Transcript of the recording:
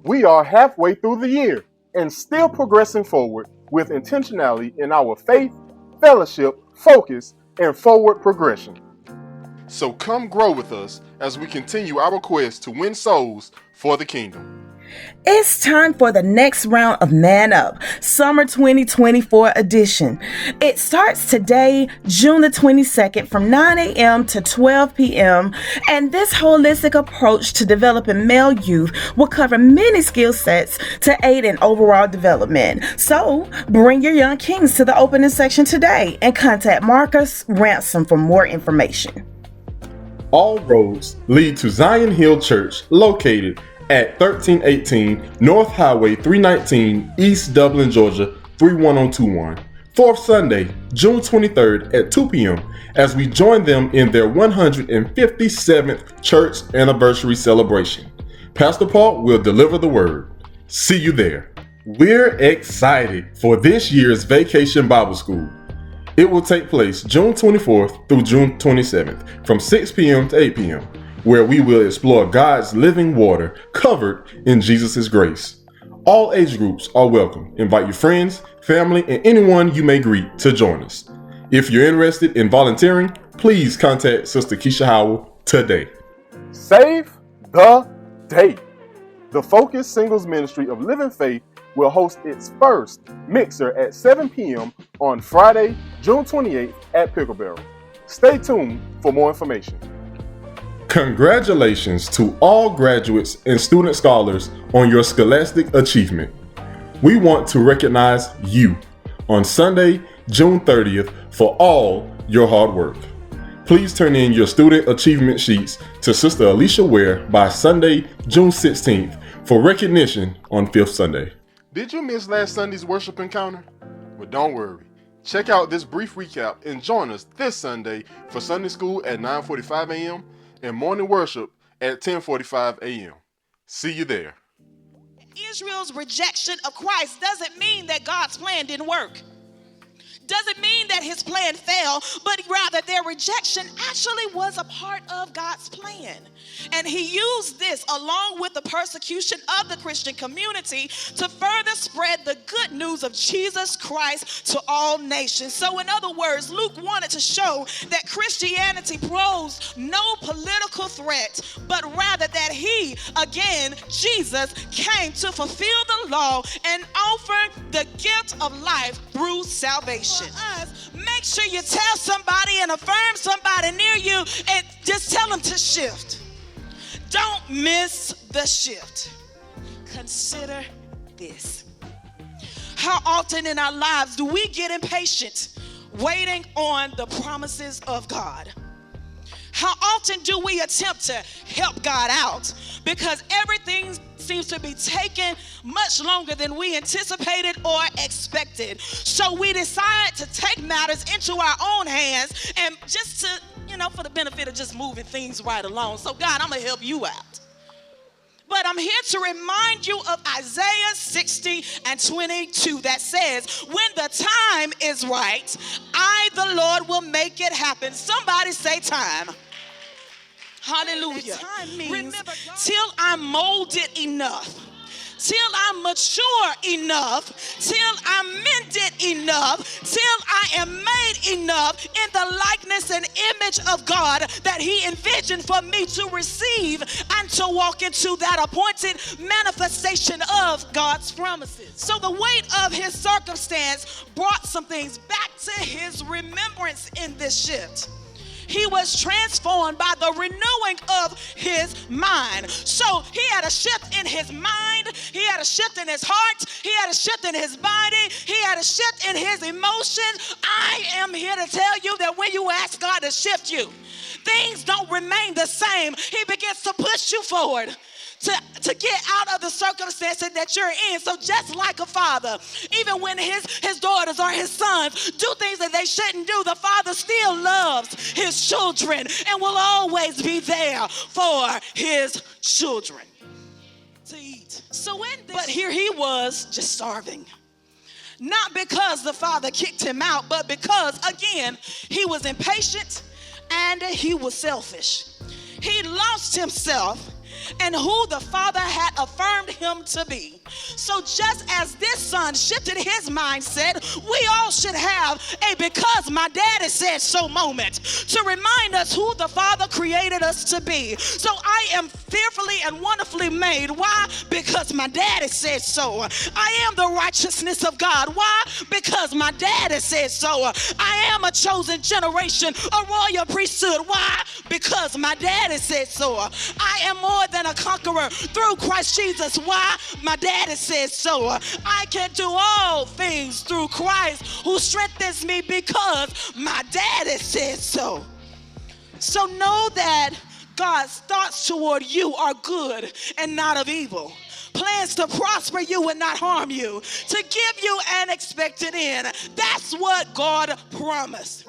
We are halfway through the year and still progressing forward with intentionality in our faith, fellowship, focus, and forward progression. So come grow with us as we continue our quest to win souls for the kingdom. It's time for the next round of ManUp, Summer 2024 edition. It starts today, June the 22nd from 9 a.m. to 12 p.m. And this holistic approach to developing male youth will cover many skill sets to aid in overall development. So bring your young kings to the opening section today and contact Marcus Ransom for more information. All roads lead to Zion Hill Church, located at 1318 North Highway 319, East Dublin, Georgia 31021. Fourth Sunday, June 23rd at 2 p.m. as we join them in their 157th church anniversary celebration. Pastor Paulk will deliver the word. See you there. We're excited for this year's Vacation Bible School. It will take place June 24th through June 27th from 6 p.m. to 8 p.m. where we will explore God's living water covered in Jesus' grace. All age groups are welcome. Invite your friends, family, and anyone you may greet to join us. If you're interested in volunteering, please contact Sister Keshia Howell today. Save the date. The Focus Singles Ministry of Living Faith will host its first mixer at 7 p.m. on Friday, June 28th at Pickle Barrel. Stay tuned for more information. Congratulations to all graduates and student scholars on your scholastic achievement. We want to recognize you on Sunday, June 30th for all your hard work. Please turn in your student achievement sheets to Sister Alysha Ware by Sunday, June 16th for recognition on 5th Sunday. Did you miss last Sunday's worship encounter? Well, don't worry. Check out this brief recap and join us this Sunday for Sunday school at 9:45 a.m. and morning worship at 10:45 a.m. See you there. Israel's rejection of Christ doesn't mean that God's plan didn't work. Doesn't mean that his plan failed, but rather their rejection actually was a part of God's plan. And he used this along with the persecution of the Christian community to further spread the good news of Jesus Christ to all nations. So in other words, Luke wanted to show that Christianity posed no political threat, but rather that he, again, Jesus, came to fulfill the law and offer the gift of life through salvation. For us, make sure you tell somebody and affirm somebody near you and just tell them to shift. Don't miss the shift. Consider this. How often in our lives do we get impatient waiting on the promises of God? How often do we attempt to help God out because everything seems to be taking much longer than we anticipated or expected? So we decide to take matters into our own hands and just to, for the benefit of just moving things right along. So God, I'm going to help you out. But I'm here to remind you of Isaiah 60 and 22 that says, when the time is right, I, the Lord, will make it happen. Somebody say time. Hallelujah. Time means till I'm molded enough, till I'm mature enough, till I'm mended enough, till I am made enough in the likeness and image of God that he envisioned for me to receive and to walk into that appointed manifestation of God's promises. So the weight of his circumstance brought some things back to his remembrance in this shift. He was transformed by the renewing of his mind. So he had a shift in his mind. He had a shift in his heart. He had a shift in his body. He had a shift in his emotions. I am here to tell you that when you ask God to shift you, things don't remain the same. He begins to push you forward to get out of the circumstances that you're in. So just like a father, even when his daughters or his sons do things that they shouldn't do, the father still loves his children and will always be there for his children to eat. But here he was just starving. Not because the father kicked him out, but because, again, he was impatient and he was selfish. He lost himself and who the Father had affirmed him to be. So just as this son shifted his mindset, we all should have a because my daddy said so moment to remind us who the Father created us to be. So I am fearfully and wonderfully made. Why? Because my daddy said so. I am the righteousness of God. Why? Because my daddy said so. I am a chosen generation, a royal priesthood. Why? Because my daddy said so. I am more than a conqueror through Christ Jesus. Why? My daddy said so. I can do all things through Christ who strengthens me because my daddy said so. So know that God's thoughts toward you are good and not of evil. Plans to prosper you and not harm you, to give you an expected end. That's what God promised.